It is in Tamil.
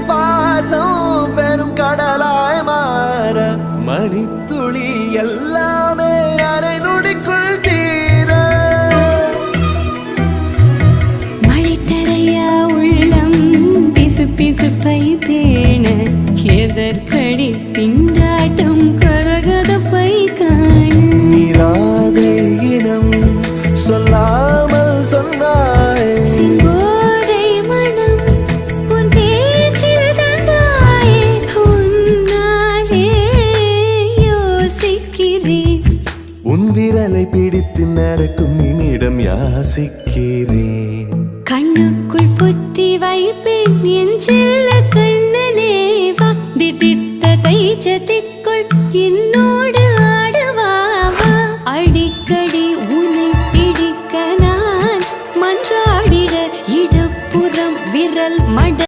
பாசம் பெரும் கடலாய் மாற மணித்துளி எல்லாமே அரை நொடிக்குள் தீர மழை தரையா உள்ளம் பிசு பிசுப்பை பேண எதற்கடி திண்டாட்டம் கரகதப்பை காண நீராதை இனம் சொல்லாமல் சொன்னாய் செங்கோடை மனம் உன் பேச்சில் தந்தாயே உன்னாலே யோசிக்கிறேன் உன் விரலை பிடித்து நடக்கும் என்னிடம் யாசிக்கிறேன் கண்ணுக்குள் புத்தி வைப்பேன் என் செல்ல கண்ணனே வா திதித்த கைச்சத்திற்குள் என்னோட